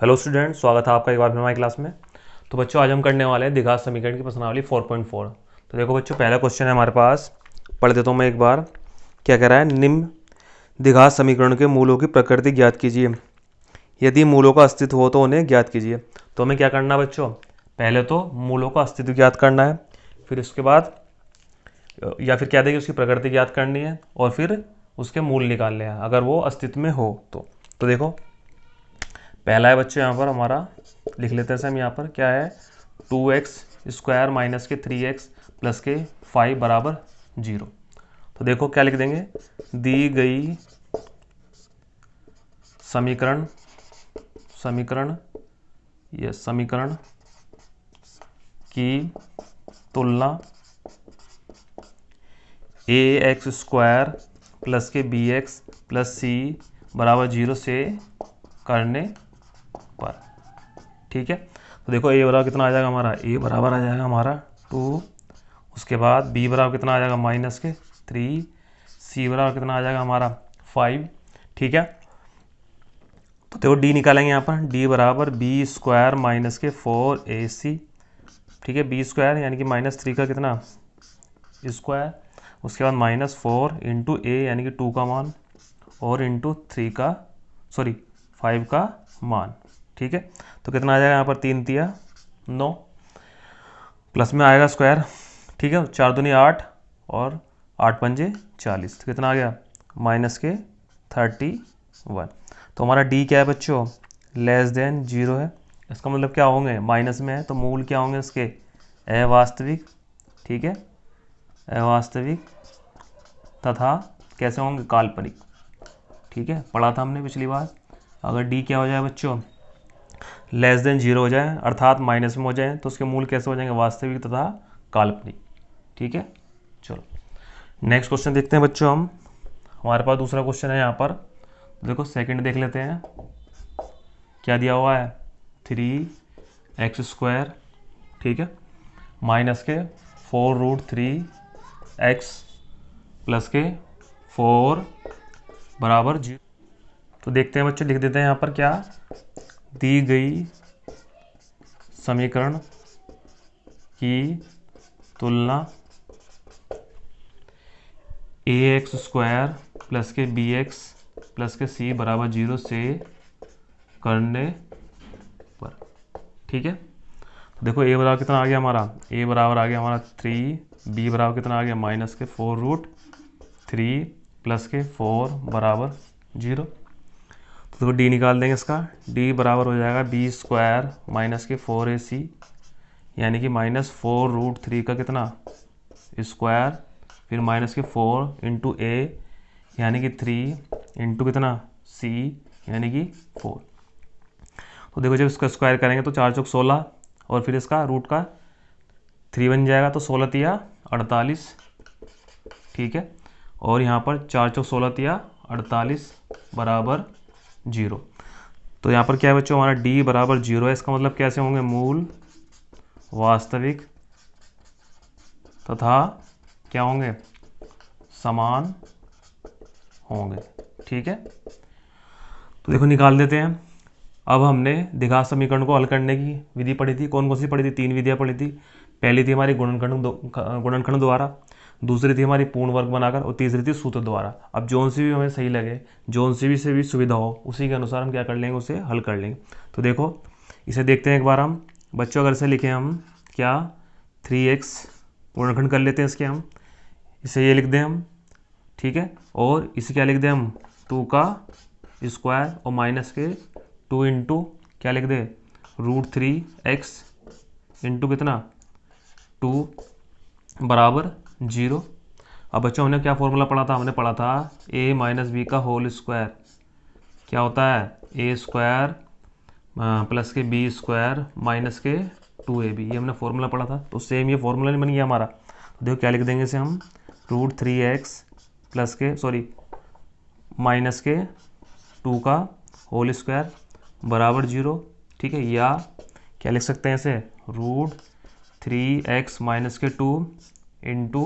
Hello student, स्वागत है आपका एक बार फिर हमारी क्लास में। तो बच्चों, आज हम करने वाले हैं द्विघात समीकरण की प्रश्नावली 4.4। तो देखो बच्चों, पहला क्वेश्चन है हमारे पास, पढ़ देता हूँ मैं एक बार। क्या कह रहा है? निम्न द्विघात समीकरण के मूलों की प्रकृति ज्ञात कीजिए। यदि मूलों का अस्तित्व हो तो उन्हें ज्ञात कीजिए। तो हमें क्या करना है बच्चों? पहले तो मूलों का अस्तित्व ज्ञात करना है, फिर उसके बाद या फिर क्या देगी उसकी प्रकृति ज्ञात करनी है, और फिर उसके मूल निकालने हैं अगर वो अस्तित्व में हो तो देखो, पहला है बच्चों यहाँ पर हमारा, लिख लेते हैं हम यहाँ पर। क्या है? 2x² माइनस के 3x प्लस के 5 बराबर 0। तो देखो क्या लिख देंगे, दी गई समीकरण समीकरण ये समीकरण की तुलना ax² प्लस के bx प्लस c बराबर 0 से करने पर। ठीक है, तो देखो a बराबर कितना आ जाएगा हमारा, a बराबर आ जाएगा हमारा 2, उसके बाद b बराबर कितना आ जाएगा माइनस के 3, c बराबर कितना आ जाएगा हमारा 5। ठीक है, तो देखो d निकालेंगे यहाँ पर, d बराबर b² माइनस के 4ac। ठीक है, b² यानी कि -3 का कितना स्क्वायर, उसके बाद -4 इंटू a यानी कि 2 का मान, और इंटू 5 का मान। ठीक है, तो कितना आ जाएगा यहाँ पर, 3 तिया 9, प्लस में आएगा स्क्वायर। ठीक है, 4 दूनी 8 और 8 पंजे 40, तो कितना आ गया माइनस के 31। तो हमारा डी क्या है बच्चों, लेस देन 0 है। इसका मतलब क्या होंगे, माइनस में है तो मूल क्या होंगे इसके, अवास्तविक। ठीक है, अवास्तविक तथा कैसे होंगे, काल्पनिक। ठीक है, पढ़ा था हमने पिछली बार। अगर डी क्या हो जाए बच्चों, लेस देन 0 हो जाए अर्थात माइनस में हो जाए, तो उसके मूल कैसे हो जाएंगे, वास्तविक तथा काल्पनिक। ठीक है, चलो नेक्स्ट क्वेश्चन देखते हैं बच्चों हम। हमारे पास दूसरा क्वेश्चन है यहाँ पर, देखो सेकंड देख लेते हैं। क्या दिया हुआ है, 3x²। ठीक है, माइनस के 4√3x प्लस के 4 बराबर 0। तो देखते हैं बच्चों, लिख देते हैं यहाँ पर क्या, दी गई समीकरण की तुलना ax² प्लस के bx प्लस के c बराबर 0 से करने पर। ठीक है, तो देखो a बराबर कितना आ गया हमारा, a बराबर आ गया हमारा 3, b बराबर कितना आ गया माइनस के 4√3 प्लस के 4 बराबर 0। तो डी निकाल देंगे इसका, डी बराबर हो जाएगा b² माइनस के 4ac यानी कि -4√3 का कितना स्क्वायर, फिर माइनस के 4 इंटू ए यानी कि 3 इंटू कितना c यानी कि 4। तो देखो जब इसका स्क्वायर करेंगे तो 4 चौक 16, और फिर इसका रूट का 3 बन जाएगा, तो 16 तिया 48। ठीक है, और यहाँ पर 4 चौक 16 तिया 48 बराबर 0। तो यहाँ पर क्या है बच्चों, हमारा d बराबर 0 है। इसका मतलब कैसे होंगे, मूल वास्तविक तथा क्या होंगे, समान होंगे। ठीक है, तो देखो निकाल देते हैं। अब हमने द्विघात समीकरण को हल करने की विधि पढ़ी थी, कौन कौन सी पढ़ी थी, 3 विधियां पढ़ी थी। पहली थी हमारी गुणनखंड द्वारा, दूसरी थी हमारी पूर्ण वर्ग बनाकर, और तीसरी थी सूत्र द्वारा। अब जोन सी भी हमें सही लगे, जोन सी भी सुविधा हो, उसी के अनुसार हम क्या कर लेंगे, उसे हल कर लेंगे। तो देखो इसे देखते हैं एक बार हम बच्चों। अगर इसे लिखें हम क्या, 3x गुणनखंड कर लेते हैं इसके हम, इसे ये लिख दें हम। ठीक है, और इसे क्या लिख दें हम, 2 का स्क्वायर और माइनस के 2 इंटू क्या लिख दे, √3x इंटू कितना 2 बराबर 0। अब बच्चों हमने क्या फॉर्मूला पढ़ा था, हमने पढ़ा था a माइनस बी का होल स्क्वायर क्या होता है, a² प्लस के b² माइनस के 2ab, ये हमने फॉर्मूला पढ़ा था। तो सेम ये फॉर्मूला नहीं बन गया हमारा, तो देखो क्या लिख देंगे इसे हम, √3x प्लस के माइनस के 2 का होल स्क्वायर बराबर 0। ठीक है, या क्या लिख सकते हैं इसे, √3x माइनस के 2 इंटू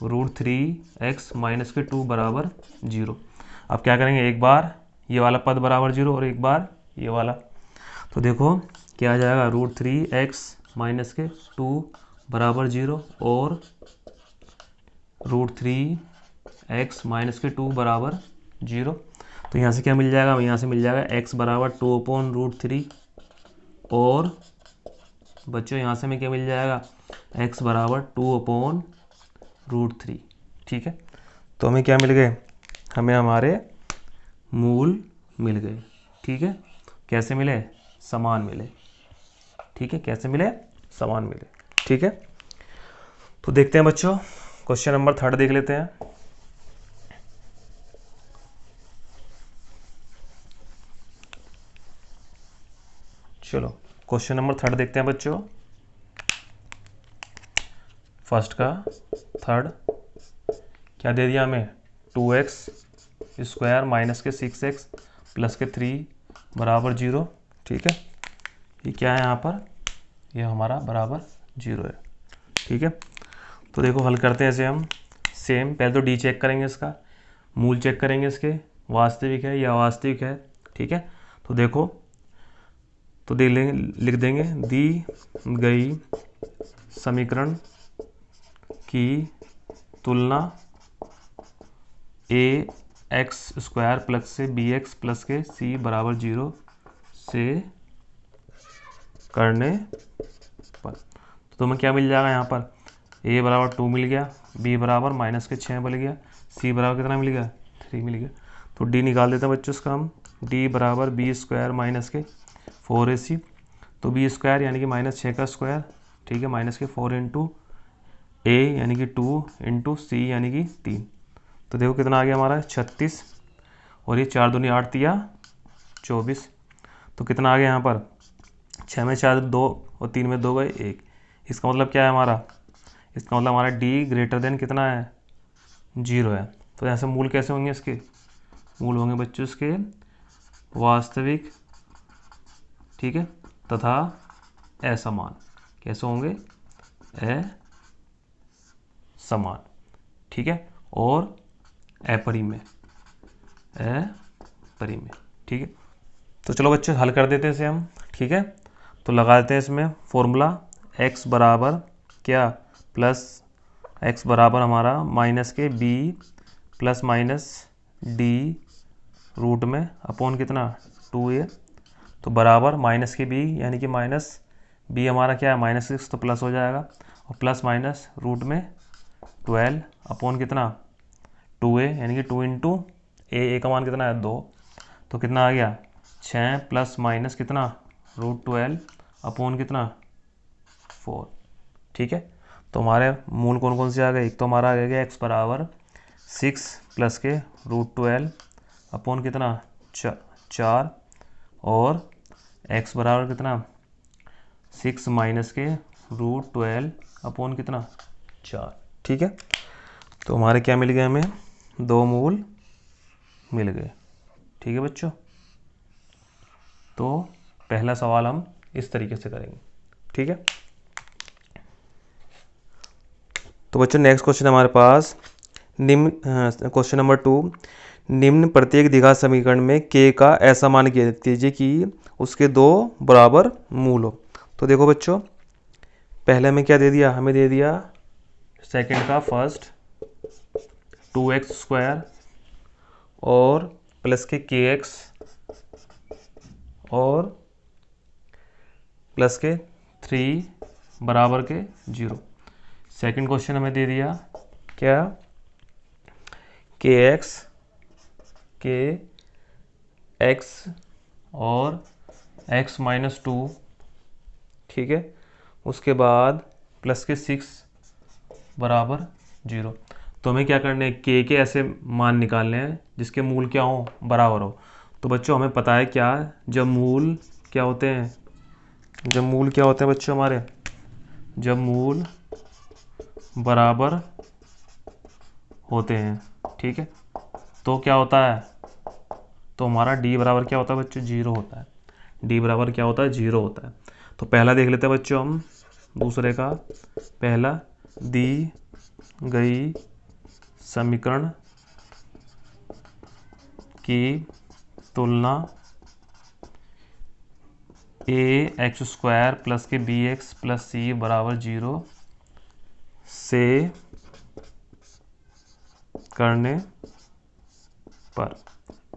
√3x माइनस के 2 बराबर 0। अब क्या करेंगे, एक बार ये वाला पद बराबर 0 और एक बार ये वाला। तो देखो क्या आ जाएगा, √3x-2 बराबर 0 और √3x-2 बराबर 0। तो यहाँ से क्या मिल जाएगा, यहाँ से मिल जाएगा x बराबर 2/√3 और बच्चों यहाँ से हमें क्या मिल जाएगा, x बराबर 2/√3। ठीक है, तो हमें क्या मिल गए, हमें हमारे मूल मिल गए। ठीक है, कैसे मिले, समान मिले। ठीक है, कैसे मिले, समान मिले। ठीक है, तो देखते हैं बच्चों, क्वेश्चन नंबर 3 देख लेते हैं। चलो क्वेश्चन नंबर 3 देखते हैं बच्चों। फर्स्ट का थर्ड क्या दे दिया हमें, 2x² माइनस के 6x प्लस के 3 बराबर 0। ठीक है, ये क्या है यहाँ पर, ये हमारा बराबर 0 है। ठीक है, तो देखो हल करते हैं इसे हम। सेम पहले तो डी चेक करेंगे, इसका मूल चेक करेंगे, इसके वास्तविक है या अवास्तविक है। ठीक है, तो देखो, तो लिख देंगे दी गई समीकरण की तुलना ax² प्लस से bx प्लस के c बराबर 0 से करने पर, तो तुम्हें क्या मिल जाएगा यहाँ पर, a बराबर 2 मिल गया, b बराबर माइनस के 6 मिल गया, c बराबर कितना मिल गया, 3 मिल गया। तो d निकाल देते हैं बच्चों इसका हम, d बराबर b² माइनस के 4ac, तो b² यानी कि -6 का स्क्वायर। ठीक है, माइनस के 4 इंटू a यानी कि 2 इंटू c यानी कि 3। तो देखो कितना आ गया हमारा 36, और ये 4 दूनी 8 तिया 24। तो कितना आ गया यहाँ पर, 6 में 4 2 और 3 में 2 गए 1। इसका मतलब क्या है हमारा, इसका मतलब हमारा d ग्रेटर देन कितना है, 0 है। तो ऐसे मूल कैसे होंगे इसके, मूल होंगे बच्चों इसके वास्तविक, ठीक है, तथा असमान। कैसे होंगे, असमान। ठीक है, और अपरिमेय, अपरिमेय। ठीक है, तो चलो बच्चे हल कर देते हैं इसे हम। ठीक है, तो लगा देते हैं इसमें फॉर्मूला, x बराबर क्या, प्लस x बराबर हमारा माइनस के b plus minus d root में अपॉन कितना 2a, तो बराबर माइनस के b यानी कि माइनस b हमारा क्या है -6, तो प्लस हो जाएगा, और प्लस माइनस रूट में 12 अपॉन कितना 2a यानी कि 2 इंटू a का मान कितना है 2, तो कितना आ गया 6 प्लस माइनस कितना √12 अपॉन कितना 4। ठीक है, तो हमारे मूल कौन कौन से आ गए, एक तो हमारा आ गया x बराबर 6 प्लस के √12 अपॉन कितना 4, और x बराबर कितना 6 माइनस के √12 अपॉन कितना 4। ठीक है, तो हमारे क्या मिल गए, हमें 2 मूल मिल गए। ठीक है बच्चों, तो पहला सवाल हम इस तरीके से करेंगे। ठीक है, तो बच्चों नेक्स्ट क्वेश्चन हमारे पास निम्न, क्वेश्चन नंबर 2, निम्न प्रत्येक द्विघात समीकरण में k का ऐसा मान कीजिए कि उसके 2 बराबर मूल हो। तो देखो बच्चों, पहले हमें क्या दे दिया, हमें दे दिया सेकंड का फर्स्ट 2x² और प्लस के kx और प्लस के 3 बराबर के 0। सेकंड क्वेश्चन हमें दे दिया क्या, kx और x-2। ठीक है, उसके बाद प्लस के 6 बराबर 0। तो हमें क्या करना है, k के ऐसे मान निकालने हैं जिसके मूल क्या हो, बराबर हो। तो बच्चों हमें पता है क्या, जब मूल क्या होते हैं, जब मूल क्या होते हैं बच्चों हमारे, जब मूल बराबर होते हैं, ठीक है, तो क्या होता है, तो हमारा d बराबर क्या होता है बच्चों, 0 होता है। d बराबर क्या होता है, 0 होता है। तो पहला देख लेते हैं बच्चों हम, दूसरे का पहला, दी गई समीकरण की तुलना ए एक्स स्क्वायर प्लस के बी एक्स प्लस सी बराबर 0 से करने पर।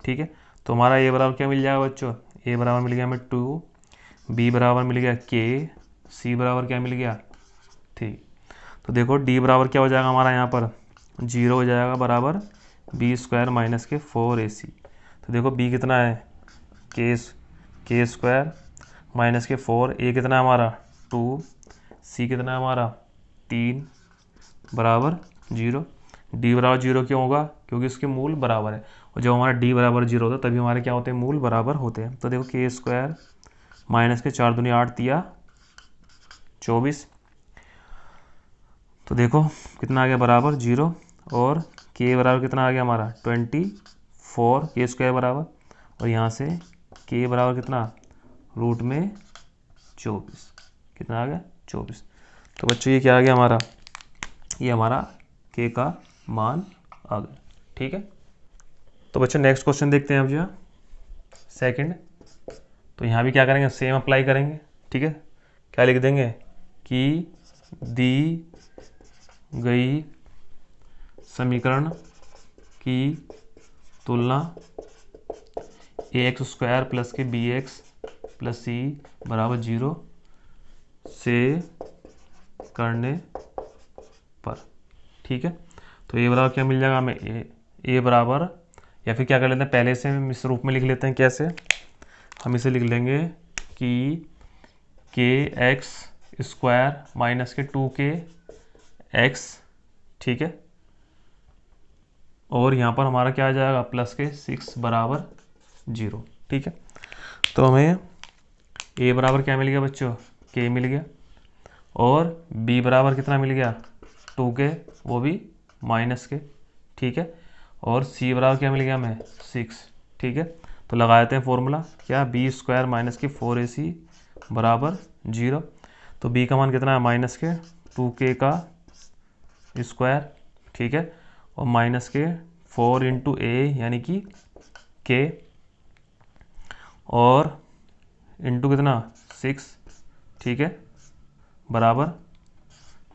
ठीक है, तो हमारा ए बराबर क्या मिल जाएगा बच्चों, ए बराबर मिल गया हमें 2, बी बराबर मिल गया के, सी बराबर क्या मिल गया 3। तो देखो डी बराबर क्या हो जाएगा हमारा यहाँ पर 0 हो जाएगा बराबर बी स्क्वायर माइनस के 4ac। तो देखो बी कितना है के स्क्वायर माइनस के 4, ए कितना है हमारा 2, सी कितना है हमारा 3 बराबर 0। डी बराबर 0 क्यों होगा, क्योंकि उसके मूल बराबर है, और जब हमारा डी बराबर 0 होता है तभी हमारे क्या होते हैं, मूल बराबर होते हैं। तो देखो के स्क्वायर माइनस के 4 दूनी 8 तिया 24। तो देखो कितना आ गया बराबर 0, और के बराबर कितना आ गया हमारा 24 के स्क्वायर बराबर, और यहाँ से के बराबर कितना रूट में 24, कितना आ गया 24। तो बच्चों ये क्या आ गया हमारा, ये हमारा के का मान आ गया। ठीक है, तो बच्चों नेक्स्ट क्वेश्चन देखते हैं अब जो सेकंड। तो यहाँ भी क्या करेंगे, सेम अप्लाई करेंगे। ठीक है, क्या लिख देंगे कि दी गई समीकरण की तुलना ए एक्स स्क्वायर प्लस के बी एक्स प्लस सी बराबर 0 से करने पर। ठीक है, तो ए बराबर क्या मिल जाएगा हमें, ए बराबर, या फिर क्या कर लेते हैं पहले से हम इस रूप में लिख लेते हैं। कैसे, हम इसे लिख लेंगे कि के एक्स स्क्वायर माइनस के 2k एक्स। ठीक है, और यहाँ पर हमारा क्या आ जाएगा प्लस के 6 बराबर 0। ठीक है, तो हमें ए बराबर क्या मिल गया बच्चों, के मिल गया, और बी बराबर कितना मिल गया 2k, वो भी माइनस के। ठीक है, और सी बराबर क्या मिल गया हमें 6। ठीक है, तो लगा देते हैं फॉर्मूला, क्या बी स्क्वायर माइनस के 4ac बराबर 0। तो बी का मान कितना है माइनस के 2k का स्क्वायर। ठीक है, और माइनस के 4 इंटू ए यानी कि के, और इंटू कितना 6। ठीक है, बराबर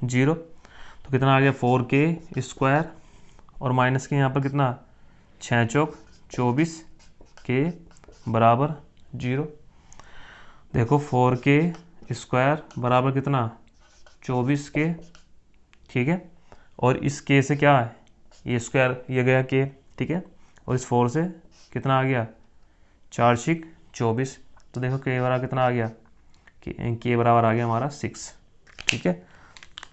0। तो कितना आ गया 4k स्क्वायर, और माइनस के यहाँ पर कितना 6 चौक 24 के बराबर 0। देखो 4k स्क्वायर बराबर कितना 24 के। ठीक है, और इस के से क्या है, ये स्क्वायर ये गया के। ठीक है, और इस 4 से कितना आ गया 4 6 24। तो देखो के बराबर कितना आ गया, के बराबर आ गया हमारा 6। ठीक है,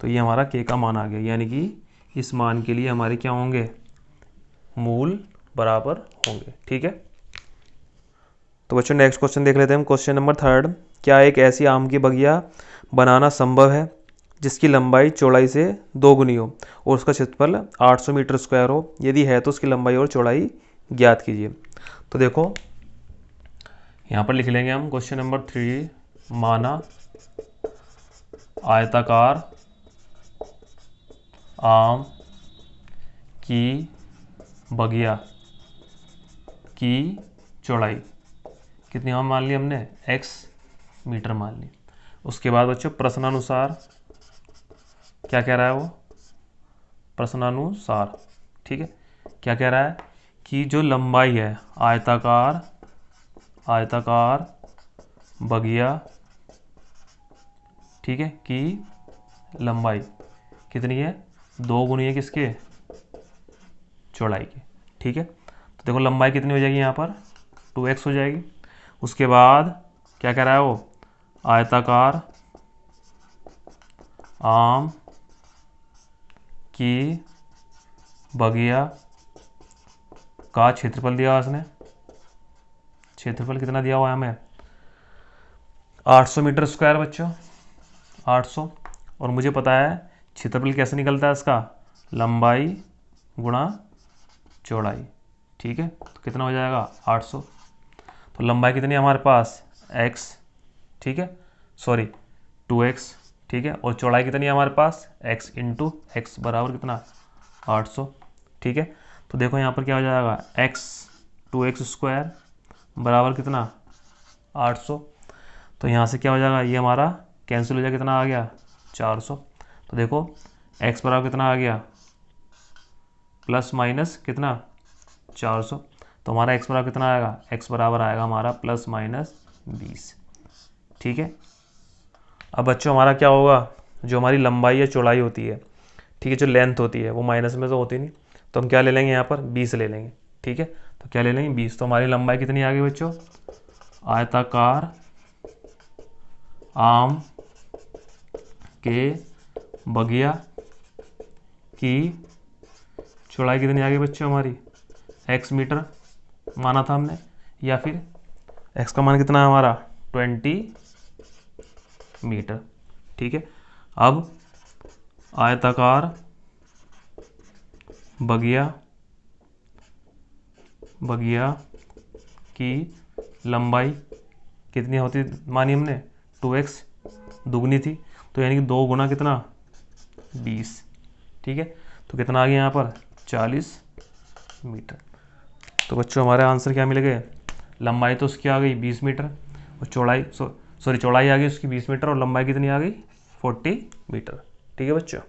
तो ये हमारा के का मान आ गया, यानी कि इस मान के लिए हमारे क्या होंगे, मूल बराबर होंगे। ठीक है, तो बच्चों नेक्स्ट क्वेश्चन देख लेते हैं हम। क्वेश्चन नंबर 3, क्या एक ऐसी आम की बगिया बनाना संभव है जिसकी लंबाई चौड़ाई से 2 गुनी हो और उसका क्षेत्रफल 800 मीटर स्क्वायर हो? यदि है तो उसकी लंबाई और चौड़ाई ज्ञात कीजिए। तो देखो यहाँ पर लिख लेंगे हम क्वेश्चन नंबर 3, माना आयताकार आम की बगिया की चौड़ाई कितनी आम मान ली हमने, x मीटर मान ली। उसके बाद बच्चों प्रश्नानुसार क्या कह रहा है वो, प्रश्नानुसार। ठीक है, क्या कह रहा है कि जो लंबाई है आयताकार बगिया, ठीक है, की लंबाई कितनी है 2 गुनी है किसके, चौड़ाई की। ठीक है, तो देखो लंबाई कितनी हो जाएगी यहाँ पर 2x हो जाएगी। उसके बाद क्या कह रहा है वो, आयताकार आम की बगिया का क्षेत्रफल दिया उसने, क्षेत्रफल कितना दिया हुआ है हमें 800 मीटर स्क्वायर बच्चों, 800। और मुझे पता है क्षेत्रफल कैसे निकलता है इसका, लंबाई गुणा चौड़ाई। ठीक है, तो कितना हो जाएगा 800। तो लंबाई कितनी है हमारे पास x, ठीक है, सॉरी 2x। ठीक है, और चौड़ाई कितनी है हमारे पास x इंटू एक्स बराबर कितना 800। ठीक है, तो देखो यहाँ पर क्या हो जाएगा x 2x स्क्वायर बराबर कितना 800। तो यहाँ से क्या हो जाएगा, ये हमारा कैंसिल हो जाएगा, कितना आ गया 400। तो देखो x बराबर कितना आ गया, प्लस माइनस कितना 400। तो हमारा x बराबर कितना आएगा, x बराबर आएगा हमारा प्लस माइनस 20। ठीक है। अब बच्चों हमारा क्या होगा, जो हमारी लंबाई या चौड़ाई होती है, ठीक है, जो लेंथ होती है वो माइनस में तो होती नहीं, तो हम क्या ले लेंगे यहाँ पर 20 ले लेंगे। ठीक है, तो क्या ले लेंगे 20। तो हमारी लंबाई कितनी आ गई बच्चों, आयताकार आम के बगिया की चौड़ाई कितनी आ गई बच्चों हमारी, x मीटर माना था हमने, या फिर x का मान कितना है हमारा 20 मीटर। ठीक है। अब आयताकार बगिया की लंबाई कितनी होती मानी हमने, 2x दुगनी थी, तो यानी कि 2 गुना कितना 20। ठीक है, तो कितना आ गया यहाँ पर 40 मीटर। तो बच्चों हमारे आंसर क्या मिल गए, लंबाई तो उसकी आ गई 20 मीटर और चौड़ाई चौड़ाई आ गई उसकी 20 मीटर और लंबाई कितनी आ गई 40 मीटर। ठीक है बच्चों।